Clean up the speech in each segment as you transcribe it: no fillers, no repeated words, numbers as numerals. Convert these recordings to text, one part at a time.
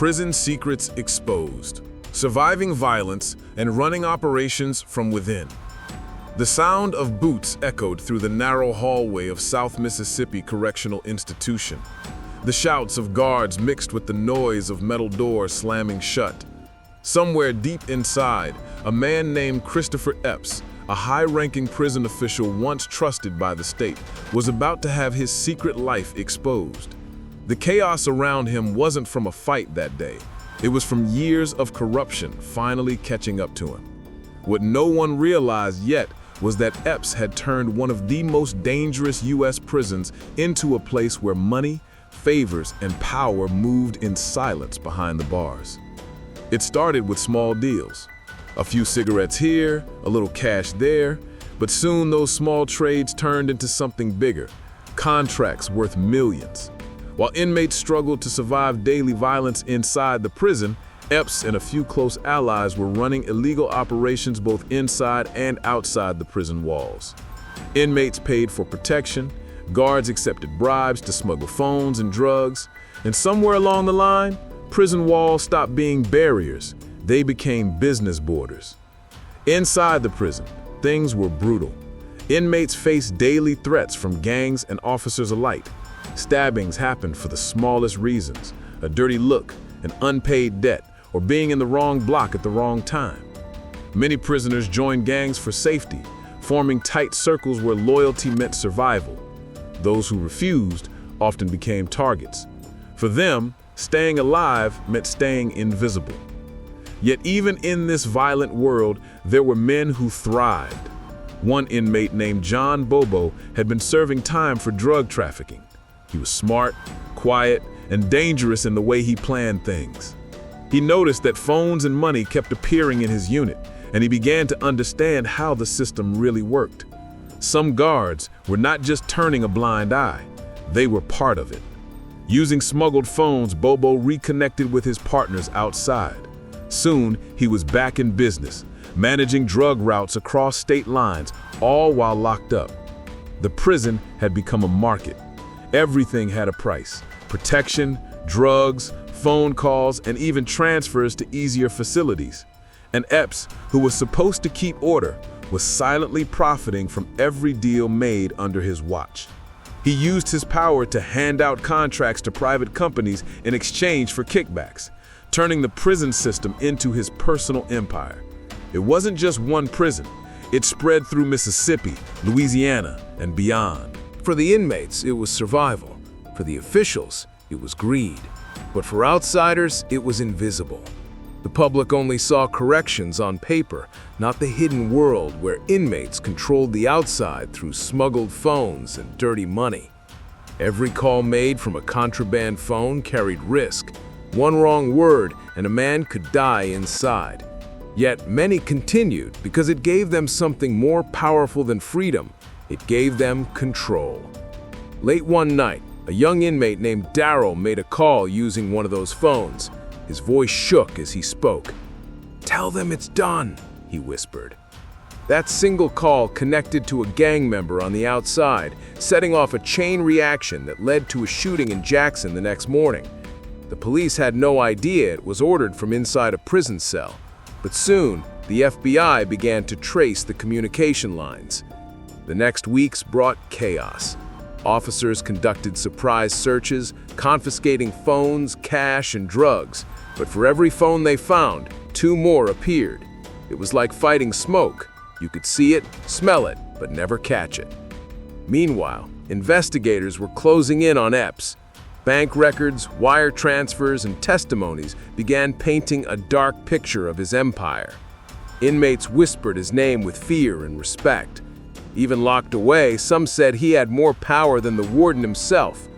Prison secrets exposed, surviving violence and running operations from within. The sound of boots echoed through the narrow hallway of South Mississippi Correctional Institution. The shouts of guards mixed with the noise of metal doors slamming shut. Somewhere deep inside, a man named Christopher Epps, a high-ranking prison official once trusted by the state, was about to have his secret life exposed. The chaos around him wasn't from a fight that day. It was from years of corruption finally catching up to him. What no one realized yet was that Epps had turned one of the most dangerous U.S. prisons into a place where money, favors, and power moved in silence behind the bars. It started with small deals. A few cigarettes here, a little cash there, but soon those small trades turned into something bigger, contracts worth millions. While inmates struggled to survive daily violence inside the prison, Epps and a few close allies were running illegal operations both inside and outside the prison walls. Inmates paid for protection, guards accepted bribes to smuggle phones and drugs, and somewhere along the line, prison walls stopped being barriers. They became business borders. Inside the prison, things were brutal. Inmates faced daily threats from gangs and officers alike. Stabbings happened for the smallest reasons: a dirty look, an unpaid debt, or being in the wrong block at the wrong time. Many prisoners joined gangs for safety, forming tight circles where loyalty meant survival. Those who refused often became targets. For them, staying alive meant staying invisible. Yet even in this violent world, there were men who thrived. One inmate named John Bobo had been serving time for drug trafficking. He was smart, quiet, and dangerous in the way he planned things. He noticed that phones and money kept appearing in his unit, and he began to understand how the system really worked. Some guards were not just turning a blind eye, they were part of it. Using smuggled phones, Bobo reconnected with his partners outside. Soon, he was back in business, managing drug routes across state lines, all while locked up. The prison had become a market. Everything had a price: protection, drugs, phone calls, and even transfers to easier facilities. And Epps, who was supposed to keep order, was silently profiting from every deal made under his watch. He used his power to hand out contracts to private companies in exchange for kickbacks, turning the prison system into his personal empire. It wasn't just one prison. It spread through Mississippi, Louisiana, and beyond. For the inmates, it was survival. For the officials, it was greed. But for outsiders, it was invisible. The public only saw corrections on paper, not the hidden world where inmates controlled the outside through smuggled phones and dirty money. Every call made from a contraband phone carried risk. One wrong word and a man could die inside. Yet many continued because it gave them something more powerful than freedom. It gave them control. Late one night, a young inmate named Darryl made a call using one of those phones. His voice shook as he spoke. "Tell them it's done," he whispered. That single call connected to a gang member on the outside, setting off a chain reaction that led to a shooting in Jackson the next morning. The police had no idea it was ordered from inside a prison cell, but soon the FBI began to trace the communication lines. The next weeks brought chaos. Officers conducted surprise searches, confiscating phones, cash, and drugs. But for every phone they found, 2 more appeared. It was like fighting smoke. You could see it, smell it, but never catch it. Meanwhile, investigators were closing in on Epps. Bank records, wire transfers, and testimonies began painting a dark picture of his empire. Inmates whispered his name with fear and respect. Even locked away, some said he had more power than the warden himself.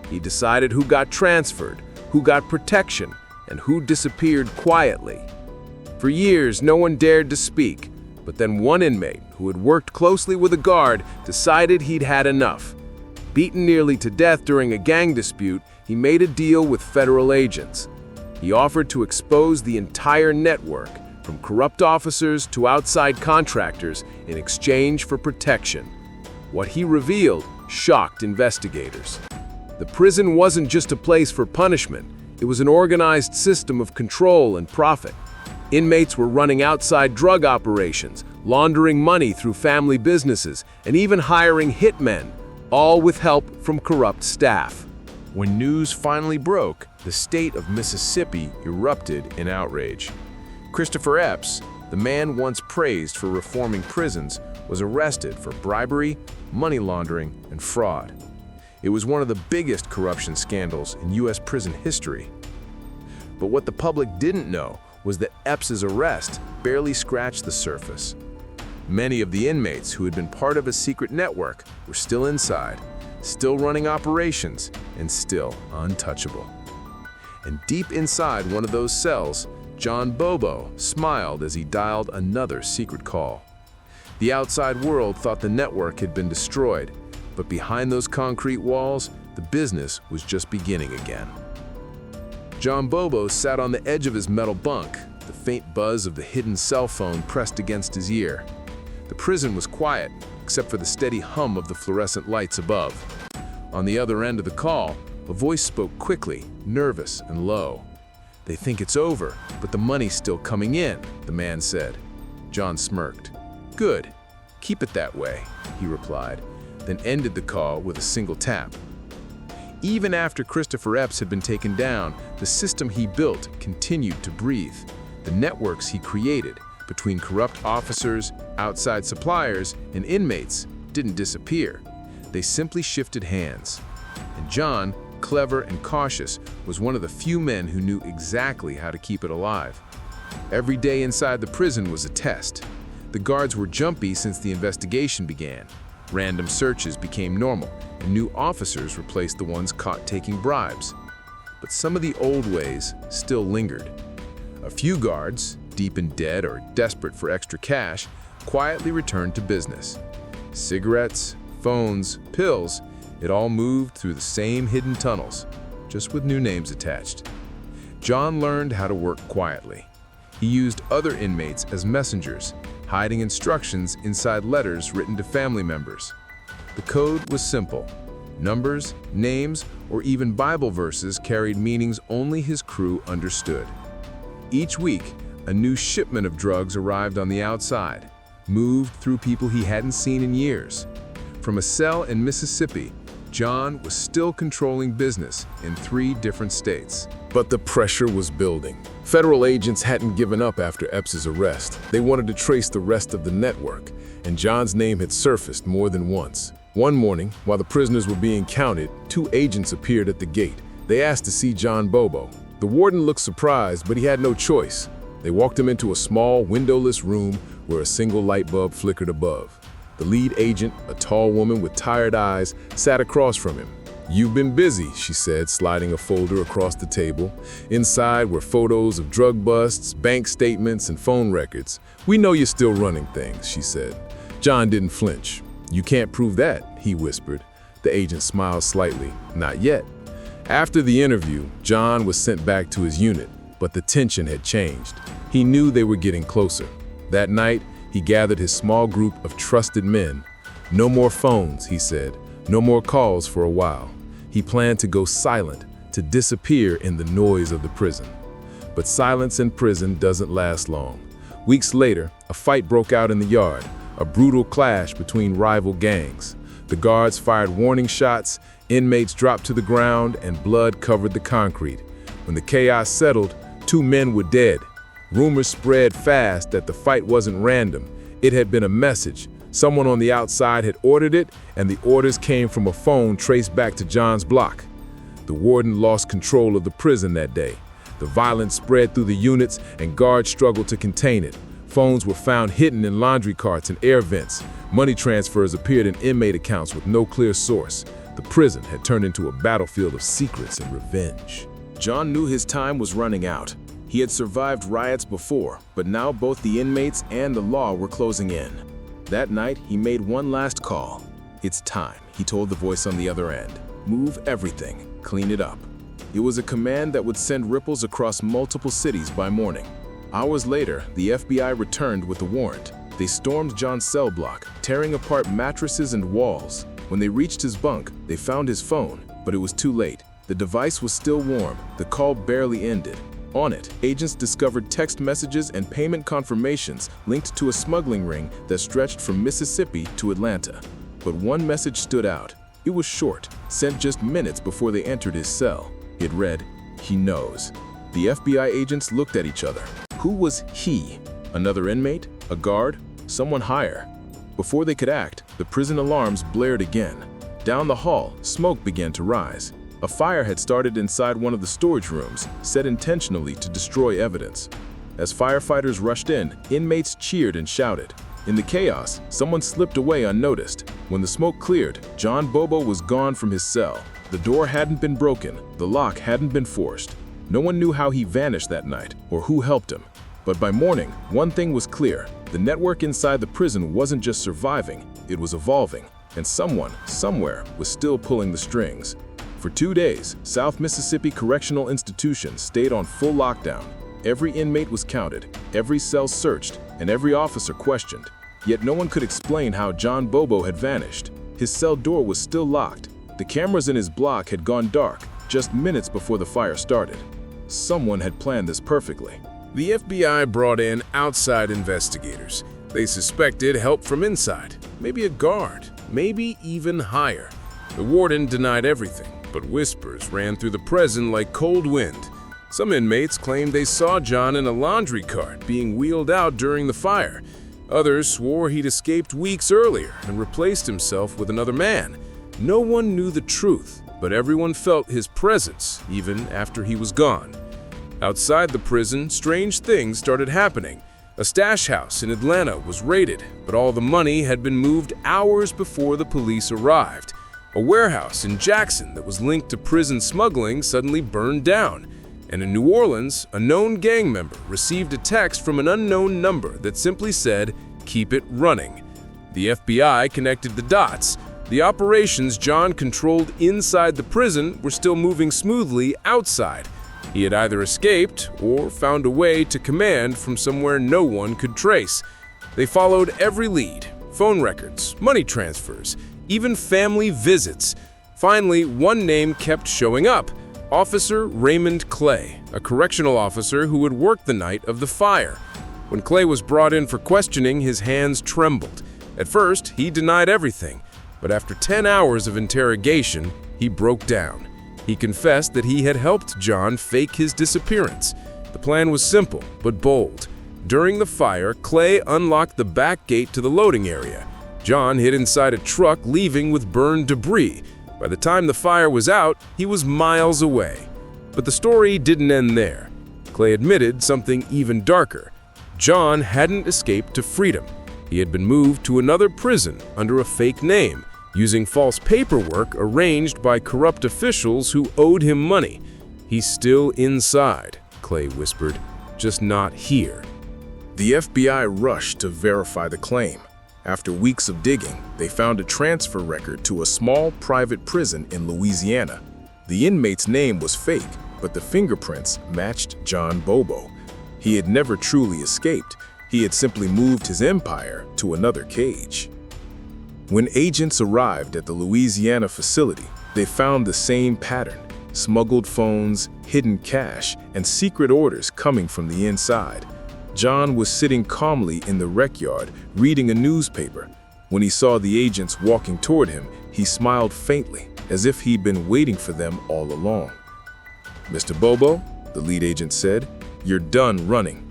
He decided who got transferred, who got protection, and who disappeared quietly. For years, no one dared to speak, but then one inmate, who had worked closely with a guard, decided he'd had enough. Beaten nearly to death during a gang dispute, he made a deal with federal agents. He offered to expose the entire network, from corrupt officers to outside contractors, in exchange for protection. What he revealed shocked investigators. The prison wasn't just a place for punishment, It was an organized system of control and profit. Inmates were running outside drug operations, laundering money through family businesses, and even hiring hitmen, all with help from corrupt staff. When news finally broke, the state of Mississippi erupted in outrage. Christopher Epps, the man once praised for reforming prisons, was arrested for bribery, money laundering, and fraud. It was one of the biggest corruption scandals in U.S. prison history. But what the public didn't know was that Epps's arrest barely scratched the surface. Many of the inmates who had been part of a secret network were still inside, still running operations, and still untouchable. And deep inside one of those cells, John Bobo smiled as he dialed another secret call. The outside world thought the network had been destroyed, but behind those concrete walls, the business was just beginning again. John Bobo sat on the edge of his metal bunk, the faint buzz of the hidden cell phone pressed against his ear. The prison was quiet, except for the steady hum of the fluorescent lights above. On the other end of the call, a voice spoke quickly, nervous and low. "They think it's over, but the money's still coming in," the man said. John smirked. "Good. Keep it that way," he replied, then ended the call with a single tap. Even after Christopher Epps had been taken down, the system he built continued to breathe. The networks he created between corrupt officers, outside suppliers, and inmates didn't disappear. They simply shifted hands. And John, clever and cautious, was one of the few men who knew exactly how to keep it alive. Every day inside the prison was a test. The guards were jumpy since the investigation began. Random searches became normal, and new officers replaced the ones caught taking bribes. But some of the old ways still lingered. A few guards, deep in debt or desperate for extra cash, quietly returned to business. Cigarettes, phones, pills, it all moved through the same hidden tunnels, just with new names attached. John learned how to work quietly. He used other inmates as messengers, hiding instructions inside letters written to family members. The code was simple. Numbers, names, or even Bible verses carried meanings only his crew understood. Each week, a new shipment of drugs arrived on the outside, moved through people he hadn't seen in years. From a cell in Mississippi, John was still controlling business in 3 different states. But the pressure was building. Federal agents hadn't given up after Epps's arrest. They wanted to trace the rest of the network, and John's name had surfaced more than once. One morning, while the prisoners were being counted, 2 agents appeared at the gate. They asked to see John Bobo. The warden looked surprised, but he had no choice. They walked him into a small, windowless room where a single light bulb flickered above. The lead agent, a tall woman with tired eyes, sat across from him. "You've been busy," she said, sliding a folder across the table. Inside were photos of drug busts, bank statements, and phone records. "We know you're still running things," she said. John didn't flinch. "You can't prove that," he whispered. The agent smiled slightly. "Not yet." After the interview, John was sent back to his unit, but the tension had changed. He knew they were getting closer. That night, he gathered his small group of trusted men. "No more phones," he said. "No more calls for a while." He planned to go silent, to disappear in the noise of the prison. But silence in prison doesn't last long. Weeks later, a fight broke out in the yard, a brutal clash between rival gangs. The guards fired warning shots, inmates dropped to the ground, and blood covered the concrete. When the chaos settled, 2 men were dead. Rumors spread fast that the fight wasn't random. It had been a message. Someone on the outside had ordered it, and the orders came from a phone traced back to John's block. The warden lost control of the prison that day. The violence spread through the units, and guards struggled to contain it. Phones were found hidden in laundry carts and air vents. Money transfers appeared in inmate accounts with no clear source. The prison had turned into a battlefield of secrets and revenge. John knew his time was running out. He had survived riots before, but now both the inmates and the law were closing in. That night, he made one last call. "It's time," he told the voice on the other end. "Move everything, clean it up." It was a command that would send ripples across multiple cities by morning. Hours later, the FBI returned with a warrant. They stormed John's cell block, tearing apart mattresses and walls. When they reached his bunk, they found his phone, but it was too late. The device was still warm. The call barely ended. On it, agents discovered text messages and payment confirmations linked to a smuggling ring that stretched from Mississippi to Atlanta. But one message stood out. It was short, sent just minutes before they entered his cell. It read, "He knows." The FBI agents looked at each other. Who was he? Another inmate? A guard? Someone higher? Before they could act, the prison alarms blared again. Down the hall, smoke began to rise. A fire had started inside one of the storage rooms, set intentionally to destroy evidence. As firefighters rushed in, inmates cheered and shouted. In the chaos, someone slipped away unnoticed. When the smoke cleared, John Bobo was gone from his cell. The door hadn't been broken, the lock hadn't been forced. No one knew how he vanished that night or who helped him. But by morning, one thing was clear. The network inside the prison wasn't just surviving, it was evolving. And someone, somewhere, was still pulling the strings. For 2 days, South Mississippi Correctional Institution stayed on full lockdown. Every inmate was counted, every cell searched, and every officer questioned. Yet no one could explain how John Bobo had vanished. His cell door was still locked. The cameras in his block had gone dark just minutes before the fire started. Someone had planned this perfectly. The FBI brought in outside investigators. They suspected help from inside, maybe a guard, maybe even higher. The warden denied everything, but whispers ran through the prison like cold wind. Some inmates claimed they saw John in a laundry cart being wheeled out during the fire. Others swore he'd escaped weeks earlier and replaced himself with another man. No one knew the truth, but everyone felt his presence even after he was gone. Outside the prison, strange things started happening. A stash house in Atlanta was raided, but all the money had been moved hours before the police arrived. A warehouse in Jackson that was linked to prison smuggling suddenly burned down. And in New Orleans, a known gang member received a text from an unknown number that simply said, "Keep it running." The FBI connected the dots. The operations John controlled inside the prison were still moving smoothly outside. He had either escaped or found a way to command from somewhere no one could trace. They followed every lead, phone records, money transfers, even family visits. Finally, one name kept showing up: Officer Raymond Clay, a correctional officer who had worked the night of the fire. When Clay was brought in for questioning, his hands trembled. At first, he denied everything, but after 10 hours of interrogation, he broke down. He confessed that he had helped John fake his disappearance. The plan was simple, but bold. During the fire, Clay unlocked the back gate to the loading area. John hid inside a truck, leaving with burned debris. By the time the fire was out, he was miles away. But the story didn't end there. Clay admitted something even darker. John hadn't escaped to freedom. He had been moved to another prison under a fake name, using false paperwork arranged by corrupt officials who owed him money. "He's still inside," Clay whispered, "just not here." The FBI rushed to verify the claim. After weeks of digging, they found a transfer record to a small private prison in Louisiana. The inmate's name was fake, but the fingerprints matched John Bobo. He had never truly escaped. He had simply moved his empire to another cage. When agents arrived at the Louisiana facility, they found the same pattern: smuggled phones, hidden cash, and secret orders coming from the inside. John was sitting calmly in the rec yard, reading a newspaper. When he saw the agents walking toward him, he smiled faintly, as if he'd been waiting for them all along. "Mr. Bobo," the lead agent said, "you're done running."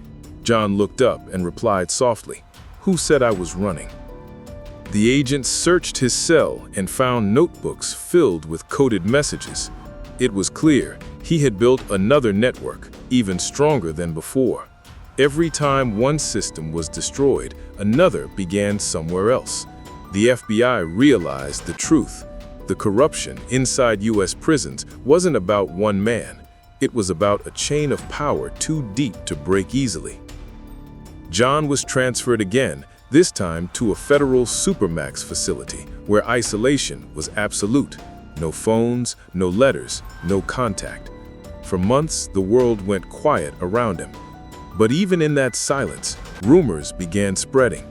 John looked up and replied softly, "Who said I was running?" The agents searched his cell and found notebooks filled with coded messages. It was clear he had built another network, even stronger than before. Every time one system was destroyed, another began somewhere else. The FBI realized the truth. The corruption inside U.S. prisons wasn't about one man. It was about a chain of power too deep to break easily. John was transferred again, this time to a federal supermax facility where isolation was absolute. No phones, no letters, no contact. For months, the world went quiet around him. But even in that silence, rumors began spreading.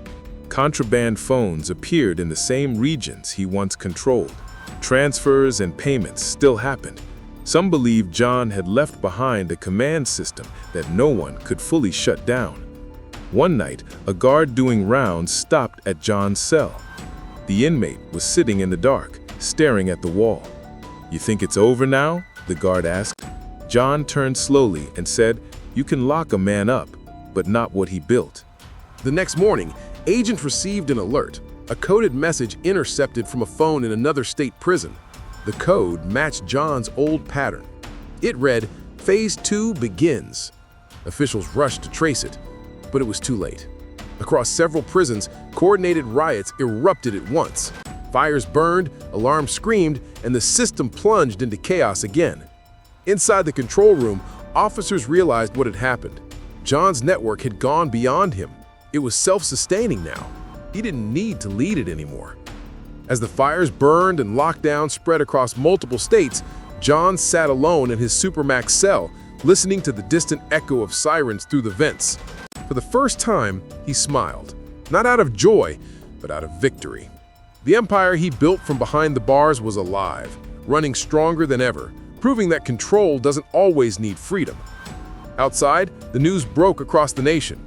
Contraband phones appeared in the same regions he once controlled. Transfers and payments still happened. Some believe John had left behind a command system that no one could fully shut down. One night, a guard doing rounds stopped at John's cell. The inmate was sitting in the dark, staring at the wall. "You think it's over now?" the guard asked. John turned slowly and said, "You can lock a man up, but not what he built." The next morning, agents received an alert, a coded message intercepted from a phone in another state prison. The code matched John's old pattern. It read, "Phase 2 begins." Officials rushed to trace it, but it was too late. Across several prisons, coordinated riots erupted at once. Fires burned, alarms screamed, and the system plunged into chaos again. Inside the control room, officers realized what had happened. John's network had gone beyond him. It was self-sustaining now. He didn't need to lead it anymore. As the fires burned and lockdown spread across multiple states, John sat alone in his supermax cell, listening to the distant echo of sirens through the vents. For the first time, he smiled, not out of joy, but out of victory. The empire he built from behind the bars was alive, running stronger than ever, proving that control doesn't always need freedom. Outside, the news broke across the nation.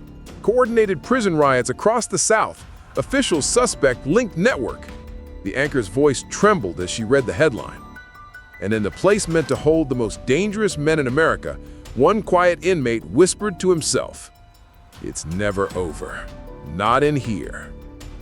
Coordinated prison riots across the South. Officials suspect linked network. The anchor's voice trembled as she read the headline. And in the place meant to hold the most dangerous men in America, one quiet inmate whispered to himself, "It's never over. Not in here."